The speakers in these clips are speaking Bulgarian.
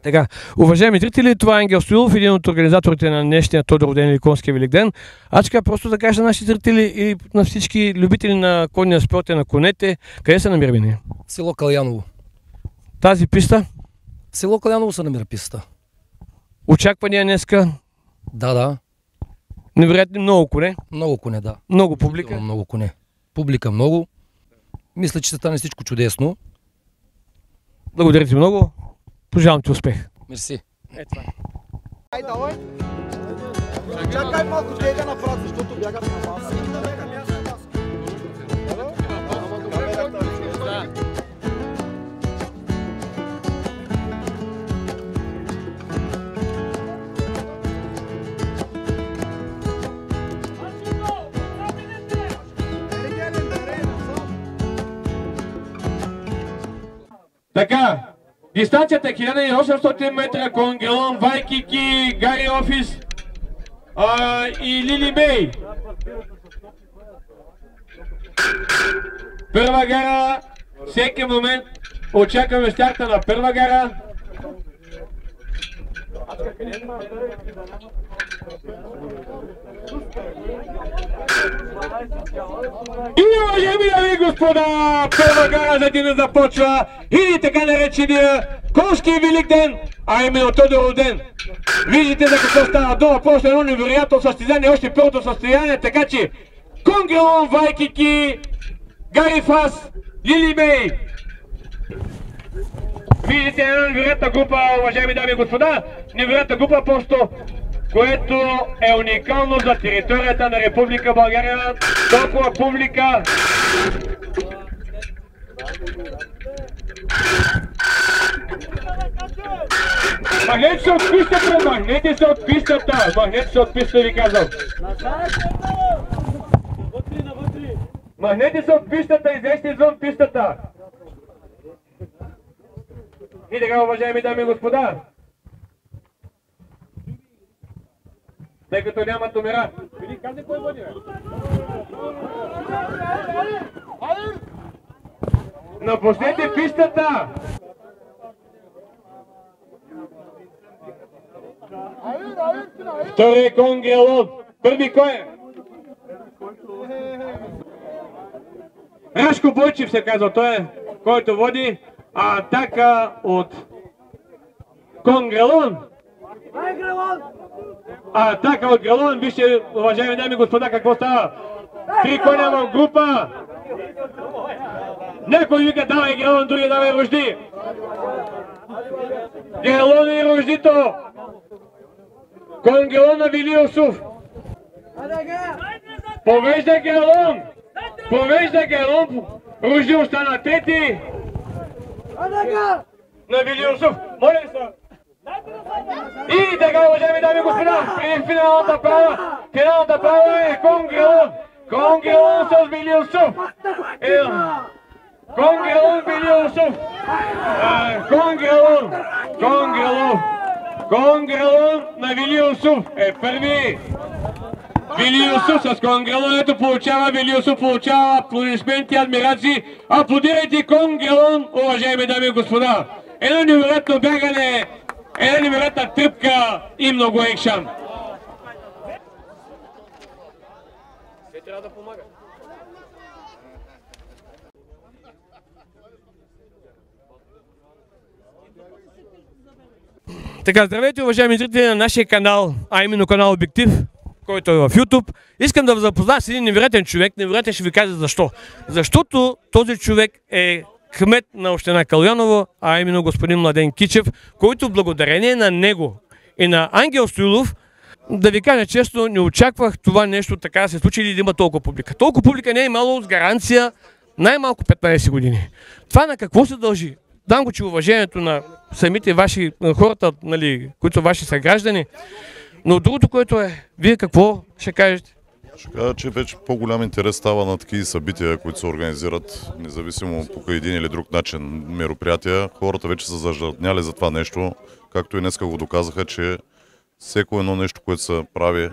Така, уважаеми зрители, това е Ангел Стоилов, един от организаторите на днешния Тодоров-ден или Конския Великден. Аз така просто да кажа на нашите зрители и на всички любители на конния спорт и на конете, къде се намираме ние? Село Каляново. Тази писта? В село Каляново се намира пистата. Очаквания днеска? Да. Невероятно много коне? Много коне, да. Много публика? Много коне. Публика много. Мисля, че ще стане всичко чудесно. Благодаря ти много. Пожелавам ти успех. Мерси. Ай, давай! Чакай малко, тега направо, защото бягат на маса. Така, дистанцията е 1800 метра, Конгелон, Вайкики, Гари Офис и Лили Бей. Първа гара, всеки момент очакваме старта на първа гара. И, уважаеми дами и господа, първа гара за деня започва или така наречения Конски Великден, а именно Тодоров-ден. Виждате за какво става дума, просто едно невероятно състезание, още първото състояние, така че Конгелон, Вайкики, Гари Фас, Лили Бей. Виждате една невероятна група, уважаеми дами и господа, невероятна група просто, което е уникално за територията на Република България. Толкова публика. Махнете се от пистата, махнете се от пистата, махнете се от пистата, ви казвам. Махнете се от пистата, излезте извън пистата. И така, уважаеми дами и господа, тъй като нямат номера. Напуснете пистата! Втори Конгелон. Първи кой е? Рашко Бойчев се казва, той е, който води атака от Конгелон. Атака от Грелон, вижте, уважаеми дами и господа, какво става. Три коня в група. Някой вика, давай Грелон, други давай Рожди. Грелон и Рождито. Конгелон на Вили Юсуф. Повежда Грелон. Повежда Грелон. Рожди остана трети. На Вили Юсуф. Моля се. И така, уважаеми дами и господа, при финалната права е Конгелон. Конгелон с Вили Юсуф. Конгелон, Вили Юсуф. Конгелон на Вили Юсуф е първи. Вили Юсуф с Конгелон, ето получава, Вили Юсуф получава аплодисменти, адмирации. Аплодирайте Конгелон, уважаеми дами и господа. Едно невероятно бягане, една невероятна тръпка и много екшън. Те трябва да помага. Така, здравейте, уважаеми зрители на нашия канал, а именно канал Обектив, който е в YouTube. Искам да ви запозная с един невероятен човек. Невероятен, ще ви кажа защо. Защото този човек е кмет на община Каляново, а именно господин Младен Кичев, който благодарение на него и на Ангел Стоилов, да ви кажа честно, не очаквах това нещо така да се случи или да има толкова публика. Толкова публика не е имало с гаранция най-малко 15 години. Това на какво се дължи? Дам го, че уважението на самите ваши, на хората, нали, които са ваши съграждани, но другото, което е, вие какво ще кажете? Ще кажа, че вече по-голям интерес става на такива събития, които се организират, независимо по един или друг начин мероприятия. Хората вече са зажадняли за това нещо, както и днеска го доказаха, че всеко едно нещо, което се прави,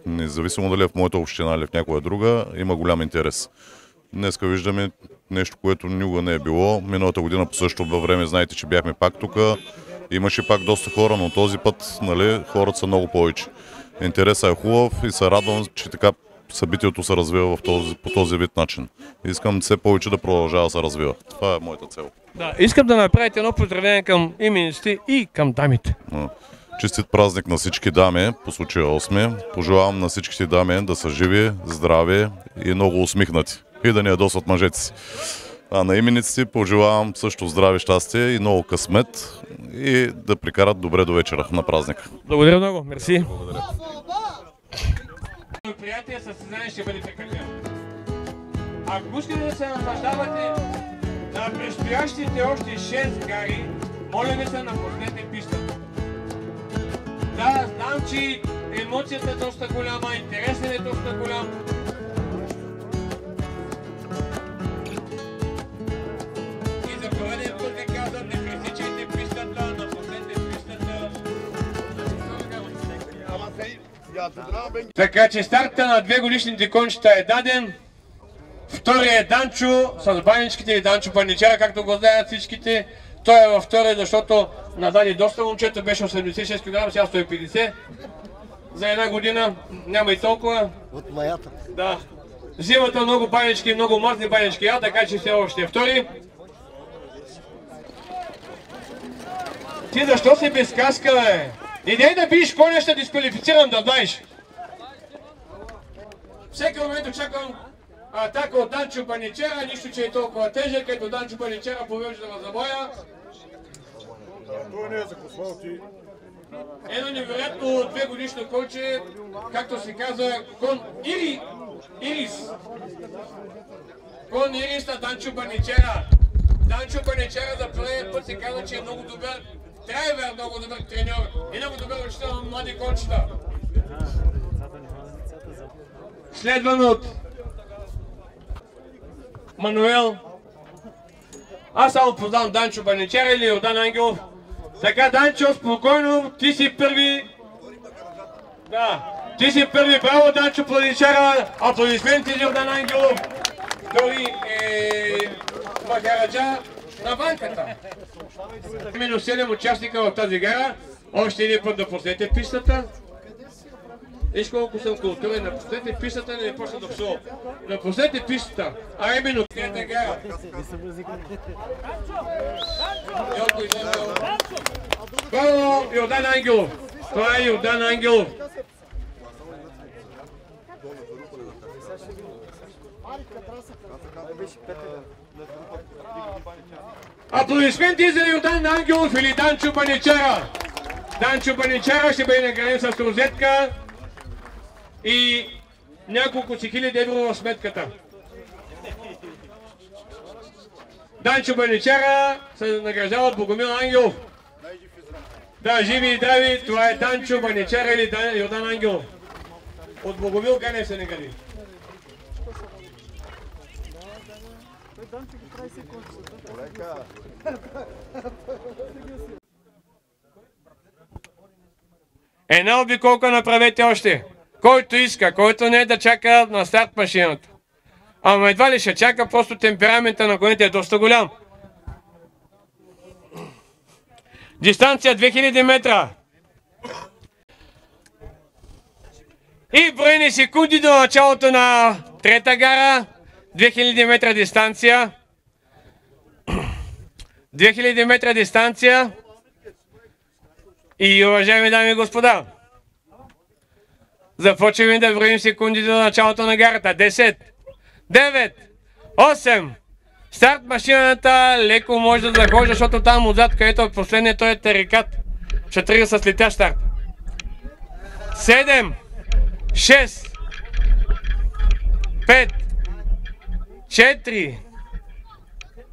независимо дали е в моята община или в някоя друга, има голям интерес. Днеска виждаме нещо, което никога не е било. Миналата година по същото време знаете, че бяхме пак тук Имаше пак доста хора, но този път, нали, хората са много повече. Интересът е хубав и се радвам, че така събитието се развива по този вид начин. Искам все повече да продължава да се развива. Това е моята цел. Да, искам да направите едно поздравление към имениците и към дамите. Честит празник на всички дами, по случая 8. Пожелавам на всичките дами да са живи, здрави и много усмихнати. И да не ядосват мъжете си. А на имениците пожелавам също здраве, щастие и много късмет и да прикарат добре до вечера на празника. Благодаря много, мерси. Благодаря. Мероприятие състезание ще бъде прекратено. Ако искате да се наслаждавате на предстоящите още 6 гари, моля ви се, напуснете пистата. Да, знам, че емоцията е доста голяма, интересът е доста голям. И за пореден път ви казвам, не пресичайте пистата, напуснете пистата. Така че старта на 2-годишните кончета е даден. Вторият е Данчо с баничките и Данчо Паничара, както го знаят всичките. Той е във втория, защото нададе доста момчета, беше 86 кг, сега 150. За една година няма и толкова. От маята. Да. Зимата много банички, много мазни банички, така че все още е втори. Ти защо си без каска, бе? Идей да биеш коня, ще дисквалифицирам, да знаеш. Всеки момент очаквам атака от Данчо Паничера, нищо, че е толкова тежък, ето Данчо Паничера повежда в забоя. Едно невероятно 2-годишно конче, както се казва, кон Ирис. Кон Ирис на Данчо Паничера. Данчо Паничера за първият път се казва, че е много добър драйвер, много добър треньор и много добър учител на млади кончета. Следван от Мануел. Аз само познавам Данчо Паничера или Йордан Ангелов. Така, Данчо, спокойно, ти си първи. Да, ти си първи, браво, Данчо Паничера. Аплодисменти за Йордан Ангелов. Втори е Махараджа на банката. Именно 7 участника в тази гара. Още един път да пуснете пистата. Виж колко съм културен, напуснете пистата, не почна да псувам. Напуснете пистата, а именно трета гара. Браво, Йордан Ангелов. Това е Йордан Ангелов. Аплодисменти за Йордан Ангелов или Данчо Паничера. Данчо Паничера ще бъде награден с розетка и няколко си хиляди евро в сметката. Данчо Паничера се награждава от Богомил Ангелов. Да, живи и здрави, това е Данчо Паничера или Йордан Ангелов. От Богомил Ганев се награди. Една обиколка направете още. Който иска, който не е да чака на старт машината. Ама едва ли ще чака, просто темперамента на конете е доста голям. Дистанция 2000 метра. И броени секунди до началото на трета гара. 2000 метра дистанция. 2000 метра дистанция. И уважаеми дами и господа, започваме да броим секунди до началото на гарата. 10, 9, 8. Старт машината леко може да захожда, защото там отзад, където е последният, той е тарикат. Ще тръгне с летящ старт. 7, 6, 5, 4,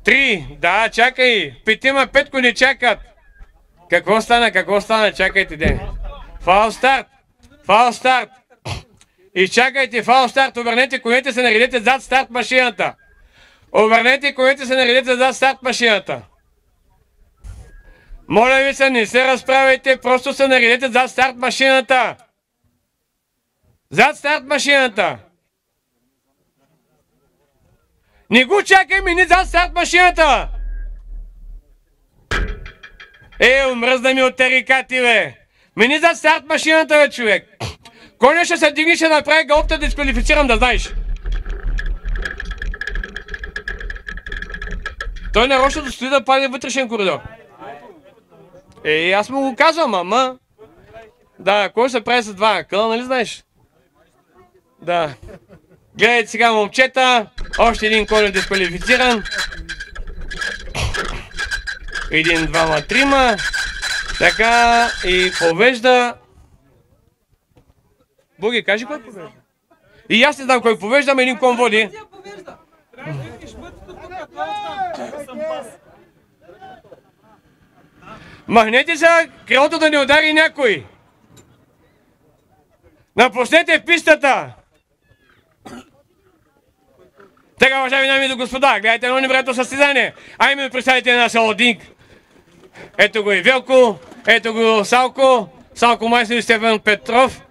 3. Да, чакай. 5 ни чакат. Какво стана? Чакайте, ден. Фаул старт. Изчакайте, фаул старт. Обърнете конете се, наредете зад старт машината. Моля ви се, не се разправяйте, просто се наредете зад старт машината. Не го чакай, мини зад старт машината. Омръзна ми от тарикати, бе. Мини за старт машината, бе, човек. Коня ще се дигни, ще направи галопта, дисквалифицирам, да знаеш. Той нарочно да стои да паде вътрешен коридор. Аз му го казвам, ама... Да, кой ще се прави с два къла, нали знаеш? Да. Гледайте сега, момчета. Още един кон е дисквалифициран. 1, 2, 3. Така, и повежда... Боги, кажи кой повежда? И аз не знам кой повежда, ама един кон води. Махнете се, крилото да не удари някой. Напуснете пистата. Така, уважаеми дами и господа, гледайте едно невероятно състезание. Айме да представите на село Динк. Ето го и Велко, ето го Салко, Салко Майсо и Стефан Петров.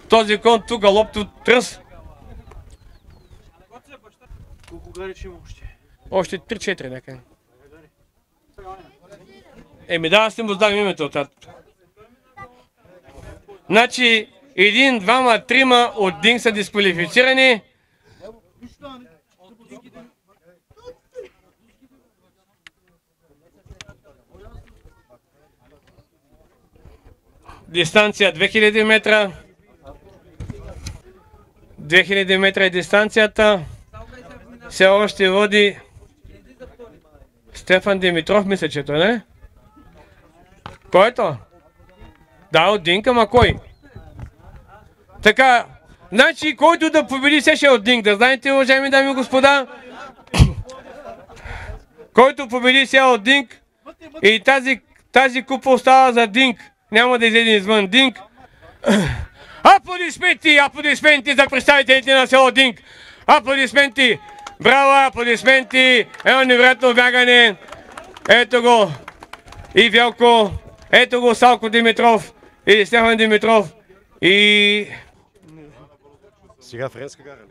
Този кон тук, галопто тръс. Колко гари ще има още? Още 3-4 някъде. Да, аз не му знам името от татото. Значи, 1, 2, 3 от Динк са дисквалифицирани. Дистанция 2000 метра. 2000 метра е дистанцията. Все още води Стефан Димитров, мисля, че той, не? Кой е то? Да, от Динк, ама кой? Така, значи, който да победи се ще от Динк, да знаете, уважаеми дами и господа, който победи се от Динк и тази купа остава за Динк, няма да излезе извън Динк. Аплодисменти за представителите на село Динк! Аплодисменти! Браво, аплодисменти! Едно невероятно бягане! Ето го и Велко, ето го Салко Димитров и Стефан Димитров и... Сега френска гара ли?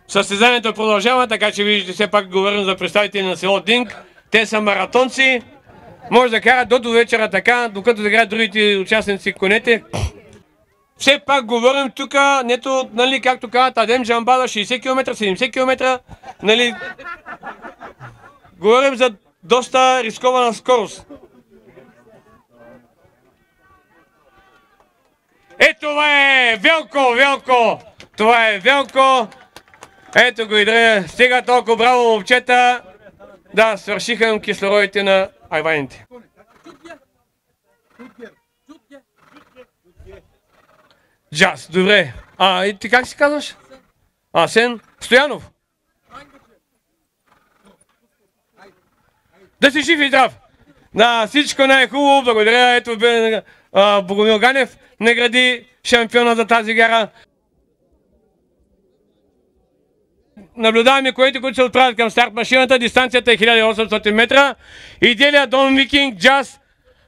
Състезанието продължава, така че виждате, все пак говорим за представители на село Динк. Те са маратонци. Може да карат до вечера така, докато да играят другите участници конете. Все пак говорим тук, нето, нали, както казват Адем Джамбала, 60 км, 70 км, нали, говорим за доста рискована скорост. Това е Велко! Това е Велко! Ето го и стига толкова, браво, момчета! Да, свършиха кислородите на айваните. Джаз, добре. И ти как си казваш? Асен Стоянов. Да си жив и здрав! Да, всичко най-хубаво, благодаря. Ето Богомил Ганев награди шампиона за тази гара. Наблюдаваме колите, които се отправят към старт машината. Дистанцията е 1800 метра. Иделия, Дон Викинг, Джаз,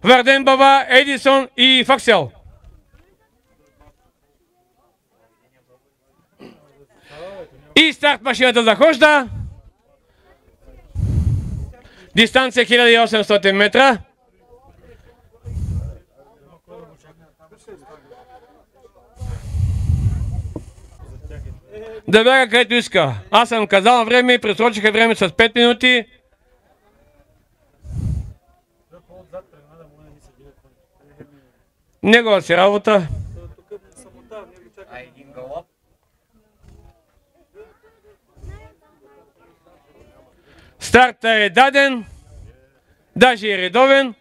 Варден Баба, Едисон и Факсел. И старт машината захожда. Дистанция 1800 метра. Да бяга където иска. Аз съм казал време и пресрочиха време с 5 минути. Негова си работа. Стартът е даден, даже е редовен.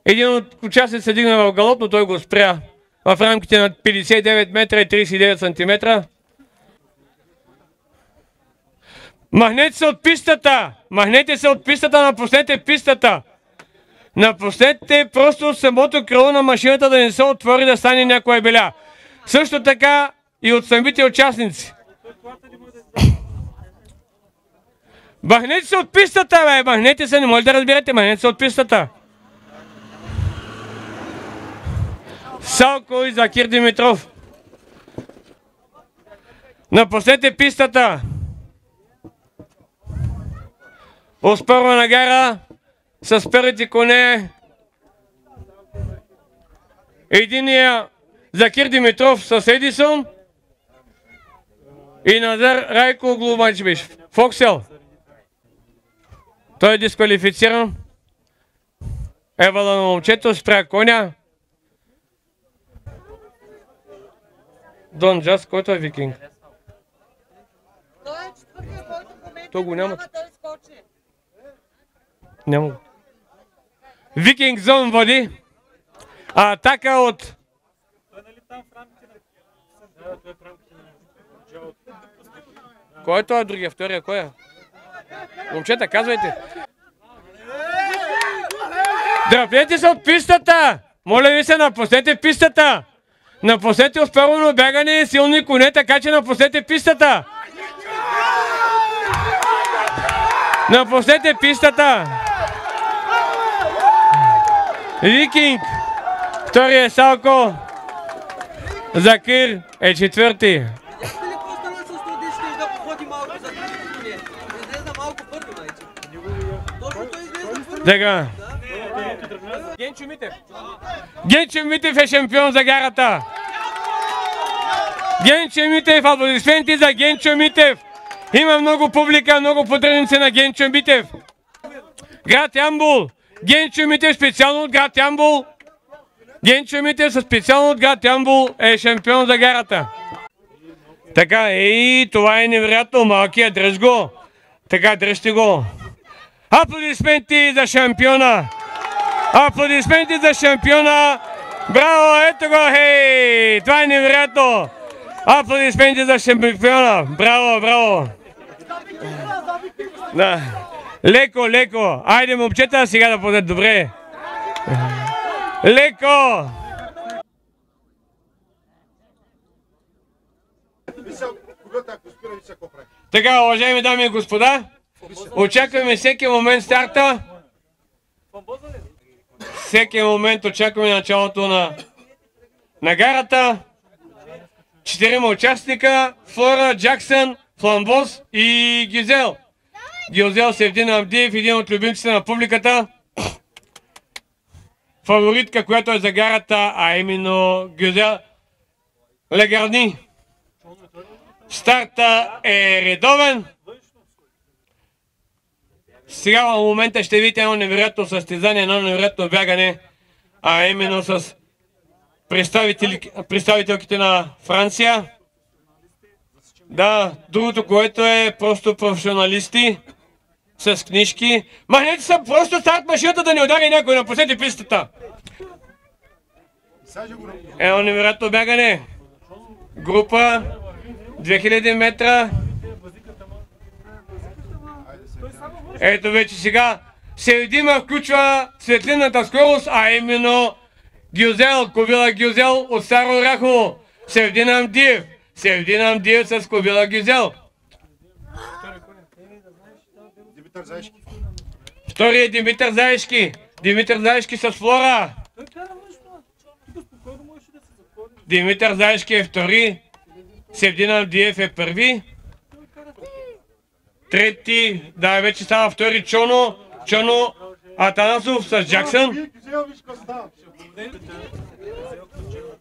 Един от участниците се дигна в галоп, но той го спря в рамките на 59 метра и 39 сантиметра. Махнете се от пистата! Махнете се от пистата, напуснете пистата! Напуснете просто самото крило на машината да не се отвори да стане някоя беля. Също така и от самите участници. Махнете се от пистата, бе! Махнете се, не може да разберете, махнете се от пистата! Салко и Закир Димитров. Напуснете пистата. Оспорвана гара с първите коне. Единия Закир Димитров с Едисон и Назар Райко Глумачбиш. Фоксел. Той е дисквалифициран. Евала на момчето спря коня. Дон Джаст, който е викинг. Той е четвъртия, който в момента То го няма. той скочи. Няма го. Викинг зон води. Атака от... Кой е това другия? Втория кой е? Момчета, казвайте. Дръпнете се от пистата! Моля ви се, напуснете пистата! Напуснете успорвано бягане и силни коне, така че напуснете пистата! Напуснете пистата! Викинг! Втори е Салко. Закир е четвърти. Видяхте ли какво стана с този ще да походи малко за трите? Излезна малко първи, майче. Точно той излезна първи. Така. Генчо Митев. Генчо Митев е шампион за гарата. Генчо Митев, аплодисменти за Генчо Митев. Има много публика, много поддръжници на Генчо Митев. Град Ямбол. Генчо Митев специално от град Ямбол. Генчо Митев специално от град Ямбол е шампион за гарата. Така, това е невероятно. Малкият, дръж го. Така, дръжте го. Аплодисменти за шампиона. Аплодисменти за шампиона. Браво, ето го, хей! Това е невероятно. Аплодисменти за шампиона. Браво, браво. Да. Леко, леко. Айде, момчета, сега да подят добре. Леко. Така, уважаеми дами и господа, очакваме всеки момент старта. Всеки момент очакваме началото на гарата. 4 участника: Флора, Джаксън, Фламбос и Гюзел. Гюзел Севдин Амдиев, един от любимците на публиката. Фаворитка, която е за гарата, а именно Гюзел Легарни. Старта е редовен. Сега в момента ще видите едно невероятно състезание, едно невероятно бягане, а именно с представителките на Франция. Да, другото, което е просто професионалисти с книжки. Махнете се просто старт машината да не удари някой, напуснете пистата. Едно невероятно бягане. Група 2000 метра. Ето вече сега Севдима включва светлинната скорост, а именно Гюзел, Кобила Гюзел от Старо Оряхово. Севдин Амдиев. Севдин Амдиев с Кобила Гюзел. Втори е Димитър Заешки. Димитър Заешки с Флора. Димитър Заешки е втори. Севдин Амдиев е първи. Трети, да, вече става втори Чоно. Чоно Атанасов с Джаксън.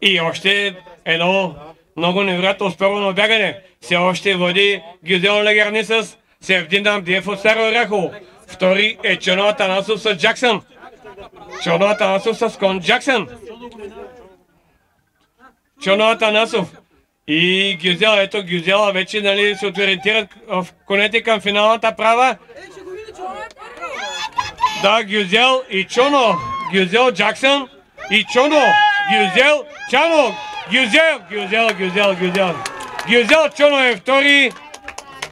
И още едно много невероятно успорвано бягане. Все още води Гюзел Легарни с Севдин Амдиев от Старо Оряхово. Втори е Чоно Атанасов с Джаксън. Чоно Атанасов с Кон Джаксън. Чоно Атанасов. И Гюзел, ето Гюзела вече нали, се ориентират в конете към финалната права. Да, Гюзел и Чоно. Гюзел, Джаксън и Чоно. Гюзел, Чано. Гюзел. Гюзел, Чоно е втори.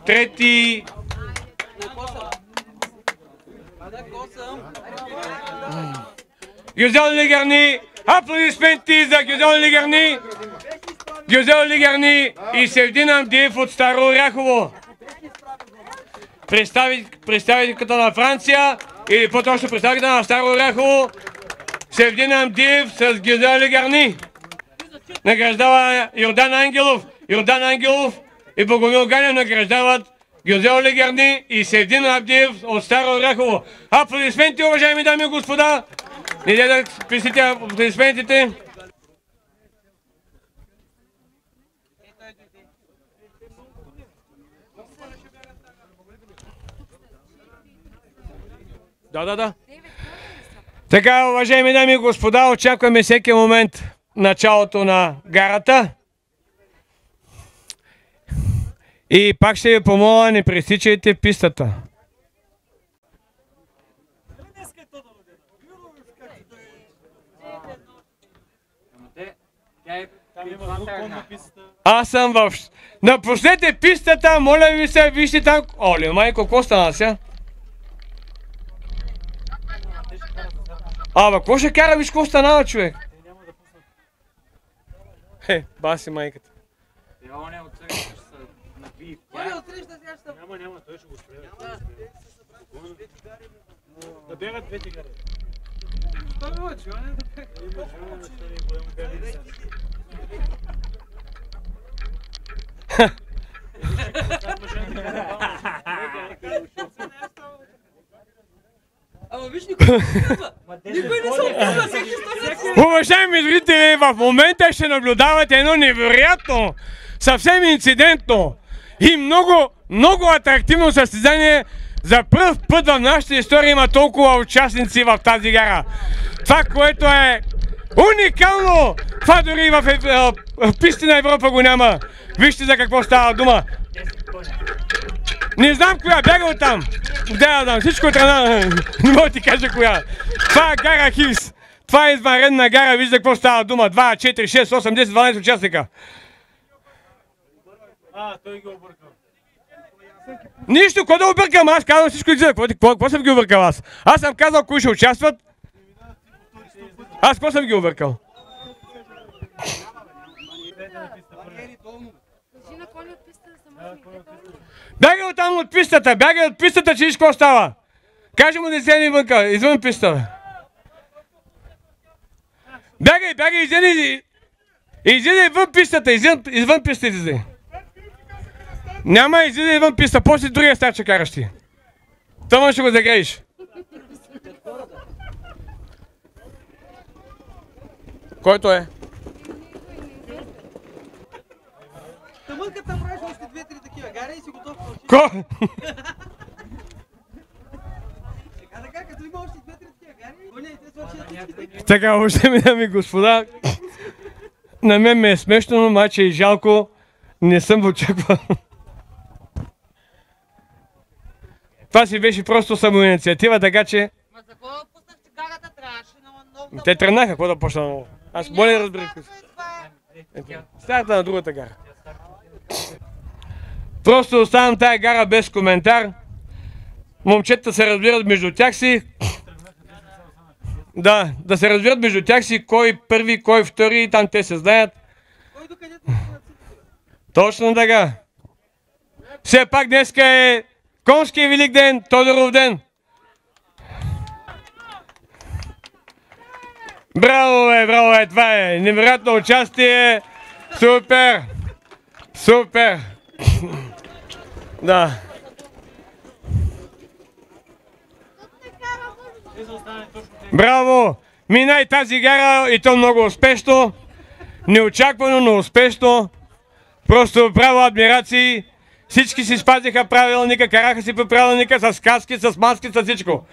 Трети. Гюзел Легарни. Аплодисменти за Гюзел Легарни. Гюзел Легарни и Севдин Амдиев от Старо Оряхово. Представителката на Франция или по-точно представителката на Старо Оряхово Севдин Амдиев с Гюзел Легарни. Награждава Йордан Ангелов. и Богомил Ганев награждават Гюзел Легерни и Севдин Абдиев от Старо Оряхово. Аплодисменти, уважаеми дами и господа! Иде да писите аплодисментите. Да. Така, уважаеми дами и господа, очакваме всеки момент началото на гарата. И пак ще ви помоля, не пресичайте пистата. Аз съм в... Напуснете пистата, моля ви се, вижте там... Оле, майко, какво стана сега? Какво ще кара, виж какво станава, човек? Баси майката. Няма, той ще го спре. Да бегат двете гари. Ама виж, никой не се отказва. Никой не се отказва, всеки стои. Уважаеми зрители, в момента ще наблюдавате едно невероятно, съвсем инцидентно и много атрактивно състезание. За пръв път в нашата история има толкова участници в тази гара. Това, което е уникално, това дори в писти на Европа го няма. Вижте за какво става дума. Не знам коя, бяга оттам. Да, знам, всичко от страна, не мога да ти кажа коя. Това е гара Хилс. Това е извънредна гара, вижте какво става дума. 2, 4, 6, 8, 10, 12 участника. Той ги объркал. Нищо, какво да объркам? Аз казвам всичко излиза. Какво съм ги объркал аз? Аз съм казал кои ще участват. Аз какво съм ги объркал? Бягай оттам от пистата, че виж какво става. Кажи му да седи извън пистата. Бягай, излизай вън пистата, извън пистата излизай. Няма, излизай извън писта, после другия старт ще караш ти. Това ще го загрееш. Който е? Тъмънката правиш още 2-3 такива гари и си готов. Така, като има още 2-3 такива гари, така, уважаеми дами и господа, на мен ме е смешно, но маче и жалко, не съм очаквал. Това си беше просто самоинициатива, така че... Ма за какво пуснахте гарата? Трябваше на много... Те тръгнаха, какво да почна много? Аз моля да разберих. Старта на другата гара. Просто оставям тая гара без коментар. Момчета се разбират между тях си. Да се разбират между тях си кой първи, кой втори, там те се знаят. Кой докъдето? Точно така. Все пак днеска е Конски велик ден, Тодоров ден. Браво, това е невероятно участие. Супер. Да. Браво! Мина и тази гара и то много успешно. Неочаквано, но успешно. Просто браво, адмирации. Всички си спазиха правилника, караха си по правилника с каски, с маски, с всичко.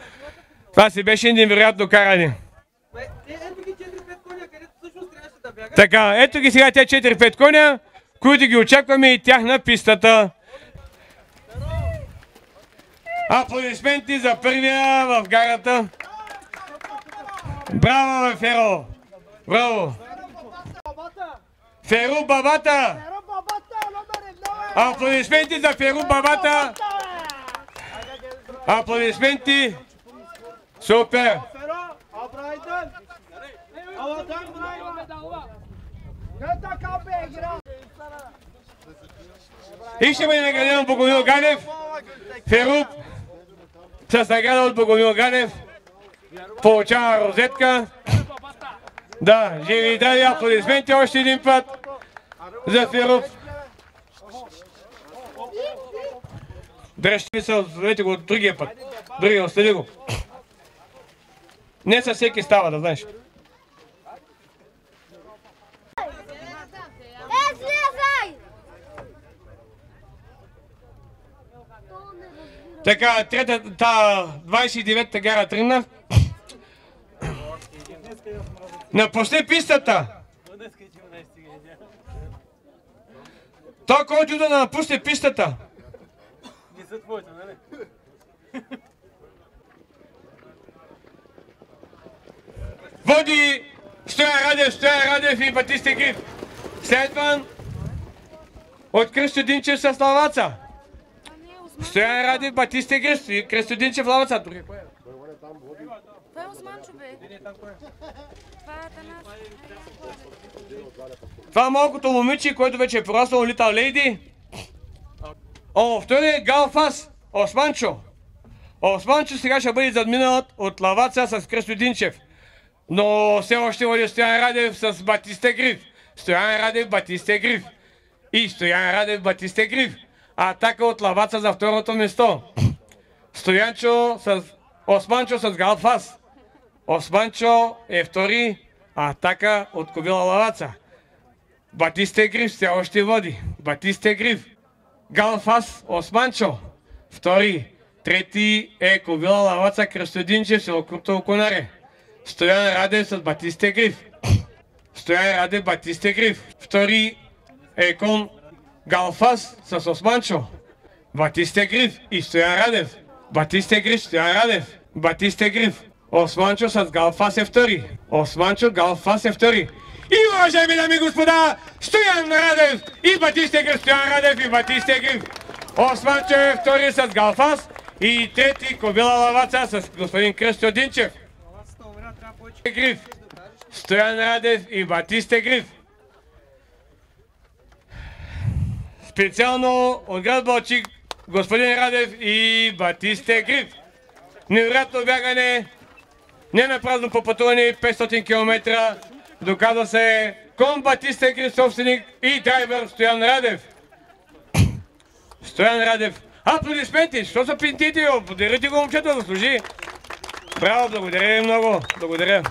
Това си беше невероятно каране. Ето ги 4-5 коня, където всъщност трябваше да бяга. Така, ето ги сега те 4-5 коня, които ги очакваме и тях на пистата. Аплодисменти за първия в гарата. Браво, Феро! Браво! Феру Бабата! Аплодисменти за Феру Бабата! Аплодисменти! Супер! И ще бъде награден от Богомил Ганев. Феруб с награда от Богомил Ганев получава розетка. Да, живи и здрави, аплодисменти още един път за Феруб. Дръжте се, вземете го от другия път. Другия, остави го. Не със всеки става, да знаеш. Така, третата, 29-та гара тръгна. Напусни пистата. Той, който да напусне пистата. Не са твоите, нали? Води Стоян Радев и Батисте Гриф. Следван от Кръстю Динчев с Лаваца. Стоян Радев, Батисте Гриф и Кръстю Динчев Лаваца. Това е Османчо, бе. Това е Атанас. Това малкото момиче, което вече е пораснало Little Lady. Втори е Галфас, Османчо. Османчо сега ще бъде задминат от Лаваца с Кръстю Динчев. Но все още води Стоян Радев с Батисте Гриф. Стоян Радев, Батисте Гриф. И Стоян Радев, Батисте Гриф. Атака от Лаваца за второто место. Османчо с Галфас. Османчо е втори. Атака от Ковила Лаваца. Батисте Гриф все още води. Батисте Гриф. Галфас, Османчо. Втори. Трети е Ковила Лаваца, Кръстю Динчев, Селокрупто Оконаре. Стоян Радев с Батисте Гриф. Стоян Радев, Батисте Гриф. Втори е Кон Галфас с Османчо. Батисте Гриф и Стоян Радев. Батисте Гриф, Стоян Радев. Батисте Гриф. Османчо с Галфас е втори. Османчо, Галфас е втори. И уважаеми дами и господа, Стоян Радев и Батисте Гриф, Стоян Радев и Батисте Гриф. Османчо е втори с Галфас и трети Ковила Лаваца с господин Кръстю Динчев. Гриф. Стоян Радев и Батисте Гриф. Специално от град Балчик, господин Радев и Батисте Гриф. Невероятно бягане, не на празно попътуване, 500 км. Доказва се Кон Батисте Гриф, собственик и драйвер Стоян Радев. Стоян Радев. Аплодисменти, що са пинтите? Подарите го, момчето, да служи. Браво, благодаря ви много. Благодаря.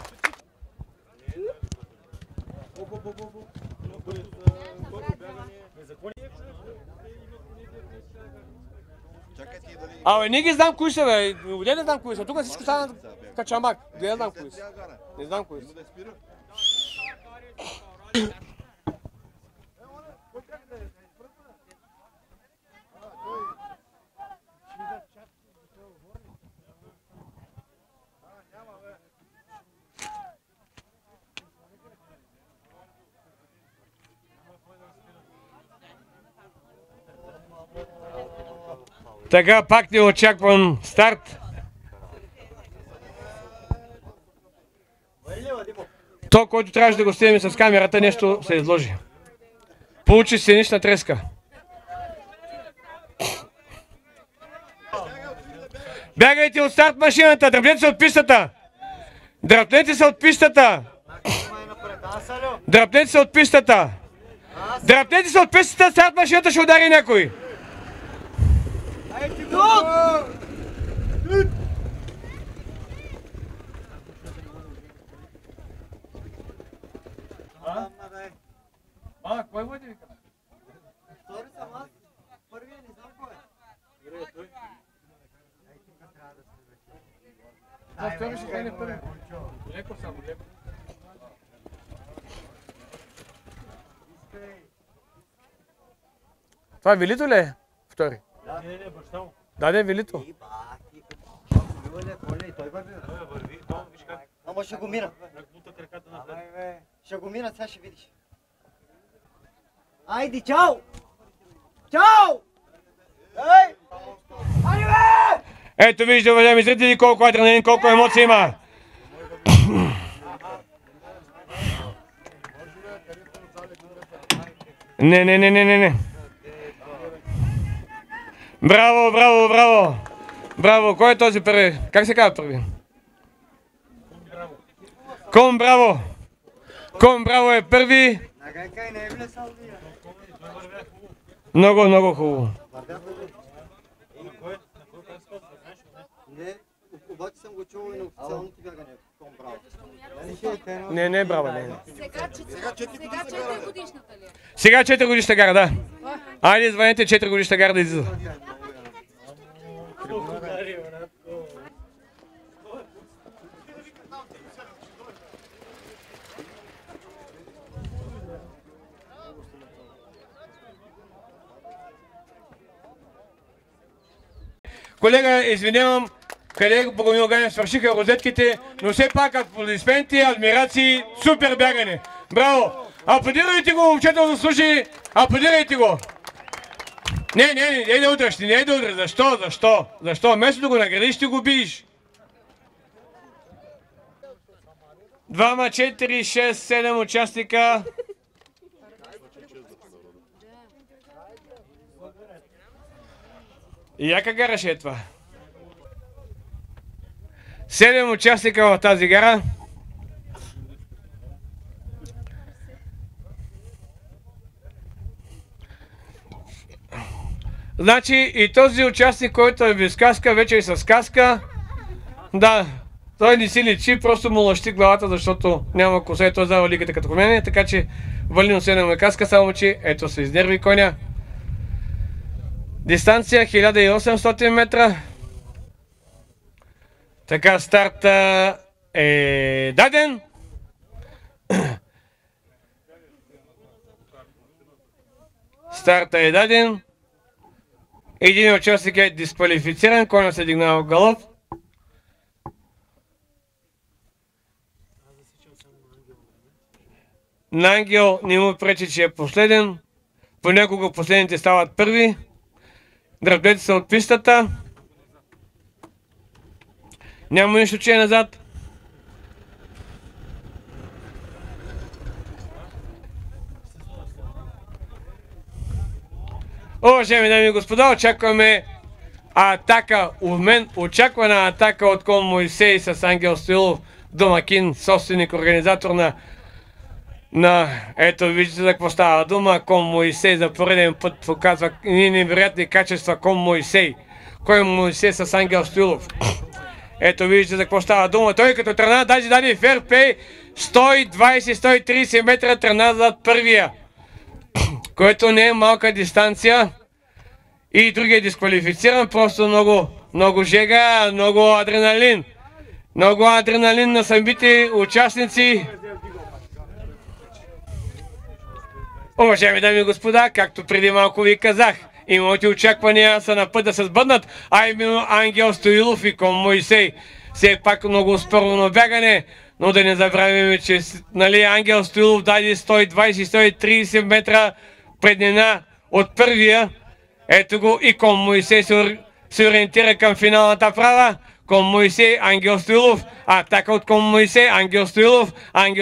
Абе, не ги знам кои са, бе. Де не знам кои са. Тук всичко стана качамак. Де не знам кои са. Не знам кои са. Така, пак не очаквам старт. То, който трябваше да го снимем с камерата, нещо се изложи. Получи сценична треска. Бягайте от старт машината, дръпнете се от пистата! Дръпнете се от пистата! Дръпнете се от пистата! Дръпнете се от пистата, старт машината ще удари някой! Кой води вика? Втори съм аз, първия не знам кой е. Втори ще стане първи. Леко само, леко. Това е Велито ли е? Втори. Не, баща му. Да, Велито. Върви, то, виж как. Ама ще го мина. Нагнута краката напред. Ще го мина, сега ще видиш. Айде, чао! Чао! Ей! Айде, бе! Ето вижте, уважаеми зрители, колко адреналин, колко емоции има. Не. Браво! Браво, кой е този първи? Как се казва първи? Кон Браво! Кон Браво е първи. Много хубаво. обаче съм го чувал и на официалните бягания. Ком браво. Не, браво, не. Сега 4 годишната ли е? Сега 4 годишна гара, да. Айде, звъните 4 годишна гара да излиза. Колега, извинявам, къде Богомил Ганев свършиха розетките, но все пак аплодисменти, адмирации, супер бягане. Браво! Аплодирайте го, момчето заслужи, аплодирайте го! Не да удръш, не да удръш, защо? Вместо да го наградиш, ще го биеш. 2, 4, 6, 7 участника. И яка гара ще е това? 7 участника в тази гара. Значи и този участник, който е без каска, вече е с каска. Да, той не си личи, просто му лъщи главата, защото няма коса и той зава лигата като мен, така че валино се на каска, само че ето се изнерви коня. Дистанция 1800 метра. Така, старта е даден. Старта е даден. Един участник е дисквалифициран, коня се дигнава в галоп. На Ангел не му пречи, че е последен. Понякога последните стават първи. Дръбдете са от пистата. Няма нищо, че е назад. Уважаеми дами и господа, очакваме атака. У мен очаквана атака от Кон Моисей с Ангел Стоилов, домакин, собственик, организатор ето виждате за какво става дума. Кон Моисей за пореден път показва невероятни качества. Кон Моисей. Кой Моисей с Ангел Стоилов? Ето виждате за какво става дума. Той като тръна даже даде ферплей 120-130 метра тръна зад първия. Което не е малка дистанция. И другия е дисквалифициран. Просто много жега, много адреналин. Много адреналин на самите участници. Уважаеми дами и господа, както преди малко ви казах, и моите очаквания са на път да се сбъднат, а именно Ангел Стоилов и Кон Моисей. Все пак много спорно бягане, но да не забравяме, че Ангел Стоилов даде 120-130 метра преднина от първия. Ето го и Кон Моисей се ориентира към финалната права. Кон Моисей, Ангел Стоилов, атака от Кон Моисей, Ангел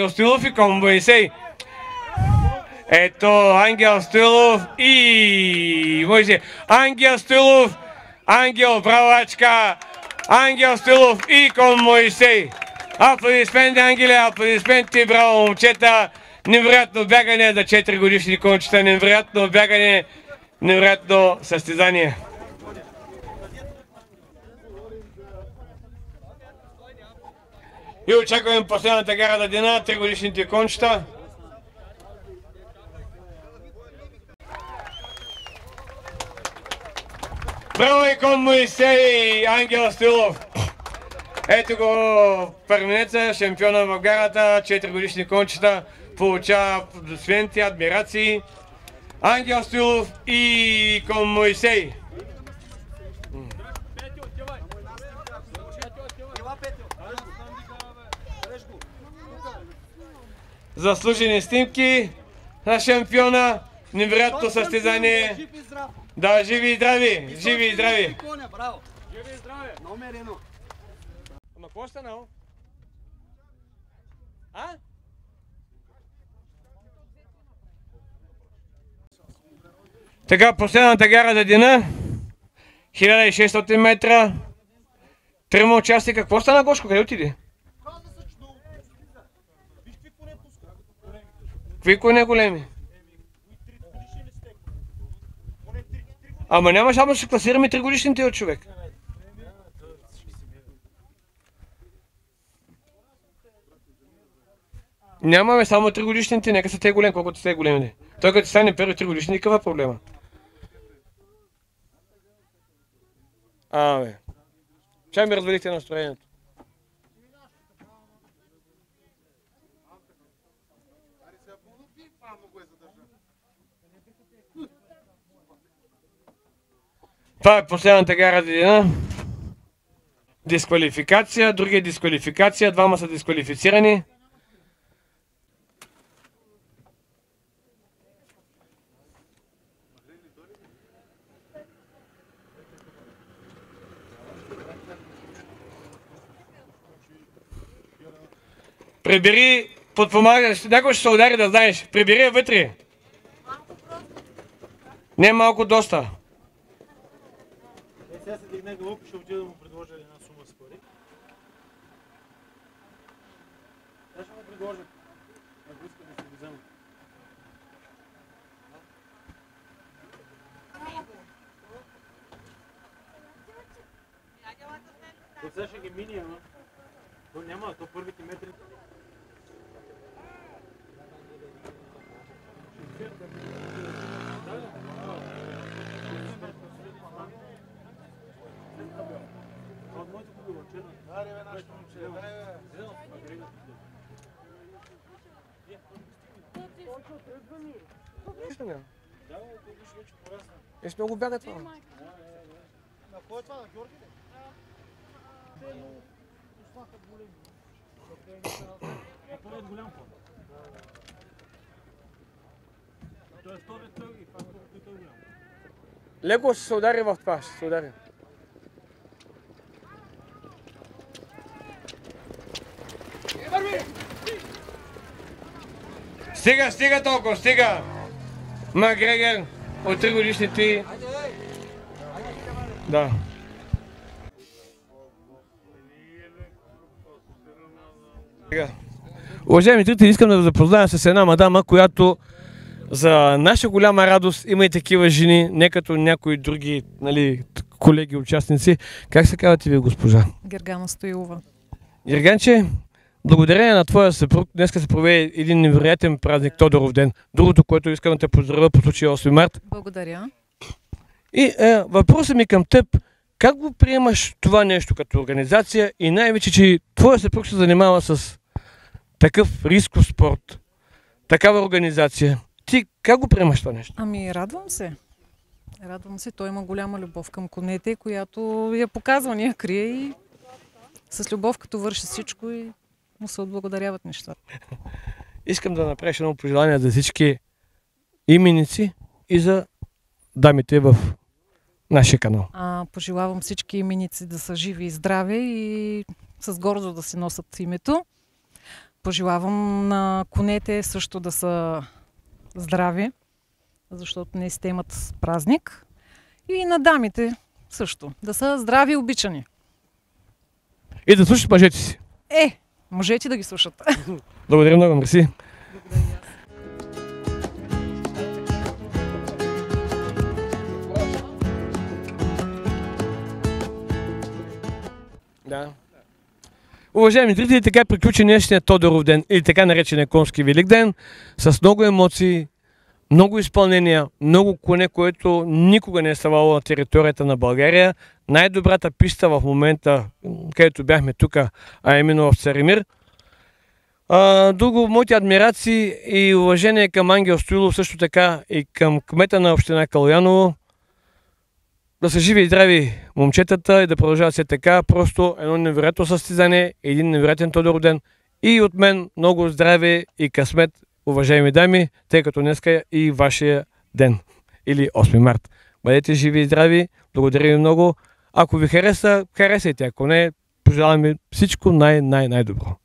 Стоилов и Кон Моисей. Ето Ангел Стоилов и Моисей. Ангел Стоилов, Ангел бравачка, Ангел Стоилов и Кон Моисей. Аплодисменти, Ангеле, аплодисменти, браво момчета. Невероятно бягане за 4 годишни кончета, невероятно бягане, невероятно състезание. И очакваме последната гара на деня, 3 годишните кончета. Браво и Кон Моисей, Ангел Стоилов. Ето го първенеца, шампиона в гарата, 4 годишни кончета, получава аплодисменти, адмирации. Ангел Стоилов и Кон Моисей. Заслужени снимки на шампиона, невероятно състезание. Да, живи и здрави! Живи и здрави! Браво! Живи и здрави! Номер 1. Ама какво станало? А? Така, последната гара за деня. 1600 метра. 3 участника. Какво стана, Гошко? Къде отиде? Какви коне големи? Ама няма само ще класираме 3 годишните от човек. Нямаме само 3 годишните, нека са те големи, колкото са те големите. Той като стане първи 3 годишни, какъв е проблема? Бе. Чай ми развалихте настроението. Това е последната гара деня. Дисквалификация, другия дисквалификация, двама са дисквалифицирани. Прибери, подпомага, някой ще се удари да знаеш. Прибери я вътре. Не малко, доста. Сега се дигне глупо, ще отида да му предложа една сума с пари. Аз ще му предложа, ако иска да се го взема. Сега ще ги мини, ама. То няма, то първите метри. Еш много бяга това. На кой е това? На Георги ли? Това е голям фон. Той е вторият тъл и това е голям. Леко ще се удари в това, ще се удари. Стига толкова, стига! Макгрегор от 3 годишните. Да. Уважаеми зрители, искам да ви запозная с една мадама, която за наша голяма радост има и такива жени, не като някои други, нали, колеги, участници. Как се казвате ви, госпожа? Гергана Стоилова. Герганче, благодарение на твоя съпруг, днес се проведе един невероятен празник, Тодоров ден. Другото, което искам да те поздравя по случая 8 март. Благодаря. И въпросът ми към теб, как го приемаш това нещо като организация и най-вече, че твоя съпруг се занимава с такъв рисков спорт, такава организация. Ти как го приемаш това нещо? Ами, радвам се. Радвам се. Той има голяма любов към конете, която я показва, не я крие и с любов като върши всичко и му се отблагодаряват нещата. Искам да направиш едно пожелание за всички именици и за дамите в нашия канал. Пожелавам всички именици да са живи и здрави и с гордо да си носят името. Пожелавам на конете също да са здрави, защото днес те имат празник. И на дамите също, да са здрави и обичани. И да слушат мъжете си. Мъжете да ги слушат. Благодаря много, мерси. Да. Уважаеми зрители, така приключи днешния Тодоров ден или така наречения Конски Великден с много емоции, много изпълнения, много коне, което никога не е ставало на територията на България. Най-добрата писта в момента, където бяхме тук, а именно в Царемир. Друго, моите адмирации и уважение към Ангел Стоилов, също така и към кмета на община Калояново. Да са живи и здрави момчетата и да продължават се така. Просто едно невероятно състезание, един невероятен Тодоров ден. И от мен много здраве и късмет, уважаеми дами, тъй като днеска е и вашия ден. Или 8 март. Бъдете живи и здрави. Благодаря ви много. Ако ви хареса, харесайте. Ако не, пожелавам ви всичко най-най-най-добро.